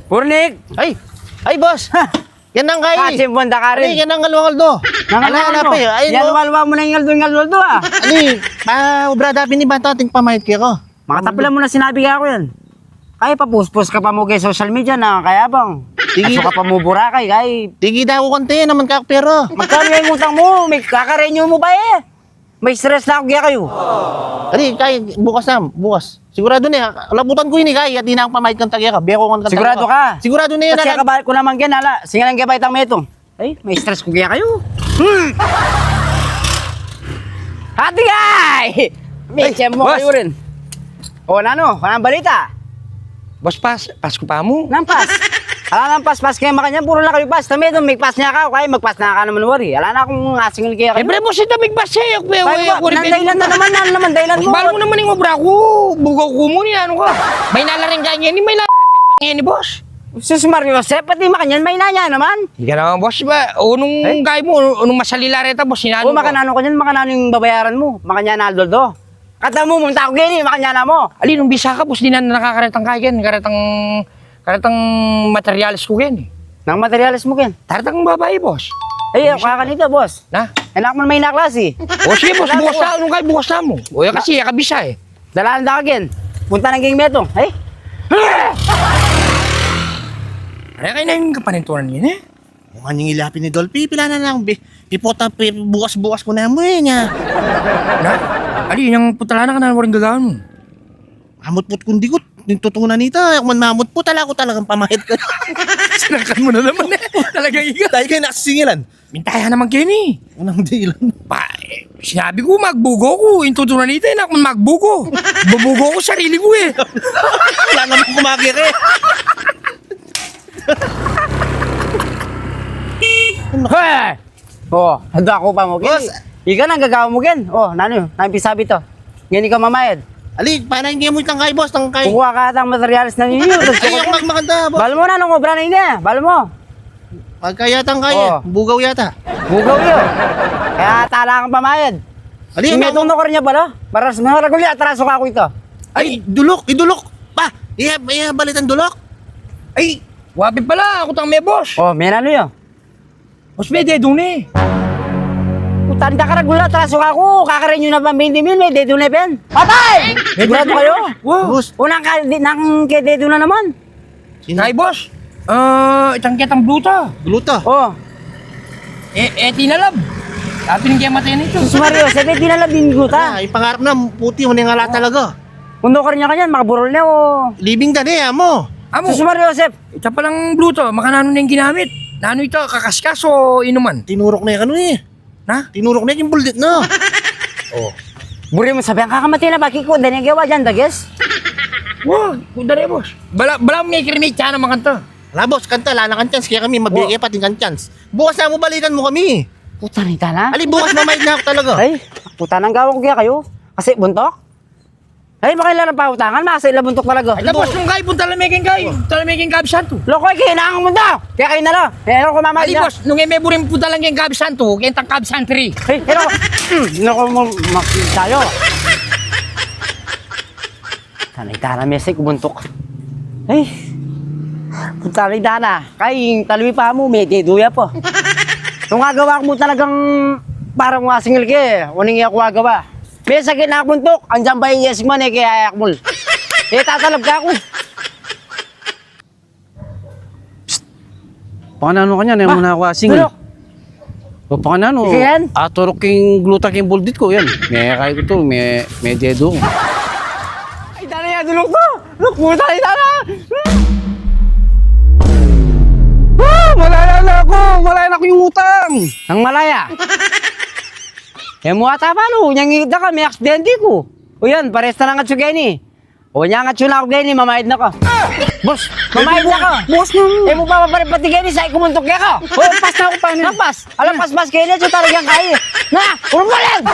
Purnik! Ay, boss. Yan ang kay. Kasi bunda ka rin. Yan ang alwang-aldo. Nangalaan mo. Yan, walwa mo na yung aldo ah. Brada, binibanta ating pamahit kayo ko. Makatapilan mo na sinabi ka ako yan. Kaya papuspos ka pa mo kay social media na kaya bang. Kaso ka pa mo burakay, kaya. Tigi daw ko konti, naman ka pero. Magkano yung utang mo? May kakarenyo mo ba eh? May stress na ako kaya kayo. Kay, bukas. Sigurado na, labutan ko yun kay, at di na akong pamahit kang tagya ka. Beko kong kang Sigurado ka? Sigurado na yan. Kasi kabahal ko naman yan, hala. Singalan kaya ba itang metong? Ay, may stress ko kaya kayo. Hati ay! May mo boss. kayo rin. O, nano? Kanang balita? Boss, Pasko pa mo. Nampas. Ala nampas, pas kaya makanya, puro lang kayo pas. Tami ito, may pas niya ka. Kaya magpas na ka naman wari. Ala na akong asingil kaya kayo. Bre, boss, ito bigpas siya. Nandahilan na naman, dahilan mo. Mahal mo naman yung obra ko. Bugaw ko mo niya, ano ka? May nalaring ganyan, may nalaring ni boss. Sus Mario Josep, pati makanyan, may nanya naman. Hindi ka naman, boss, ba? Unong gay mo, unong masalila reta, boss, sinano O makanano ko niyan, makanano yung babayaran mo. Makanya na Aldoldo. Kata mo, munta ko gini, makanya na mo. Ali, nung bisa ka, boss, di na nakakaretang kayan. Karetang materialis ko yan. Nang materialis mo ken. Taratang babae, boss. Ay, kakanito, boss. Na? Anak mo na may naklase. O sige, boss, bukas na. Anong kayo, bukas na mo. O yan kasi, yakabisa eh. Dalaan da ka ken. Punta ng ging metong. Ay, Kaya kayo na yung kapaninturan yun eh. Kung anong ilapin ni Dolphy, pila na lang. Ipota, bukas-bukas ko na mo yan. Na? Ali, yung putala na ka na rin gagawin mo. Mamutput kung digot. Tutunan nita. Kung mamut po, ko talagang pamahit ka. Sinakan mo na naman eh. Talagang iga. Dahil kayo nakasingilan. Mintayan naman kayo ni. Unang dilan. Sinabi ko, magbugo ko. Yung tutunan nito, ako magbugo. Bubugo ko sarili ko eh. Wala naman kumakir eh. hey! Oh, handa ako pa mo ken. Boss. Ika nang gagawa mo ken. Oh, nano, nampisabi to. Ngani ka mamayad. Ali, paano hindi mo itang kay, boss? Tang kay. Kukuha ka atang materialis na ninyo. Ay, ang magmakanta, boss. Bal mo na nung obra na ina. Bal mo. Pagkayatang kaya. Oh. Bugaw yata. Bugaw yun. Kaya tala kang pamayad. Ali, Imetong na ko rin niya pala. Para sa mga raguli, atraso ka ako ito. Ay, idulok. Pa, balitan dulok. Ay, wapi pala. Ako tang may boss. Oh, may ano yun. Boss, may dedong na eh. Tanda ka raguli, atraso ka ako. Kakarin nyo na ba 20 mil, may dedo na ben. Patay! Sigurado kayo. Wow. Boss. Unang kay dedo na naman. Nay, boss. Itang kitang bluta. Gluta. Oh, Tinalab. Sabi ng kaya matay nito. Sus Mario, sabi dinalab din guta. Ay, pangarap na, puti, huning nga talaga. Kundo ka rin niya kanyan, makaburol na o. Libing dan eh, amo. Amo, Sus Mario, Josep. ito palang bluta. Makanano na yung ginamit. Nano ito, kakaskas o inuman? Tinurok na yung ano eh. Na? Tinurok na yung buldit na. Buri mo sabi, ang kakamati na baki ko, dahil gawa dyan, dages. Wow, kung dali, boss. Bala mo may kirimit siya naman kanta. Wala, boss, kanta, lala kang chance. Kaya kami mabigay pati kang chance. Bukas na mo balikan mo kami. Puta nita na. Ali, bukas mamayad na ako talaga. Ay, puta nang gawa ko kaya kayo. Kasi buntok. Ay, makailan ang pautangan, makasa ila buntok talaga. Ay, tapos nung kayo, punta lamigin kayo. Punta lamigin Gabi Santo. Loko, kaya hinangang mo daw. Kaya kayo na lang. Pero ko mamayad Ali, na. boss, nung may burin punta lang yung Gabi Santo, kaya tang Gabi Santri. Ay, pero ko mo tayo. Sanay tana mesay kubuntok. Ay. Sanay tana. Kay talwi pa mo may deduya po. Nung gagawa ko mo talagang parang wasingil ke, uning ako gagawa. May sakit na buntok, andyan ba yung yes man eh kaya ayak mul. Tatalab ka ako. Panganano kanya na yung muna ako asing. Tulok. O panganano, Yan? aturok yung gluta yung buldit ko, yan. May kaya ko to, may dedo. Ay, tana yan, dulok to. Look, puta, ay tana. Malaya na ako yung utang. Ang malaya. Mo ata paano? Nyang ita ka, may aksidente ko. O yan, pares na nga tsugeni. O nyang nga tsuna ako geni, mamayad na ka. Boss, Mamayad na ka. boss na. Mo pa pati geni, sa ikumuntok ka ka. Oh, pas na ako pa niya. Napas. Alam, pas-pas kayo na, talagang kaya. Na, urong mo lang!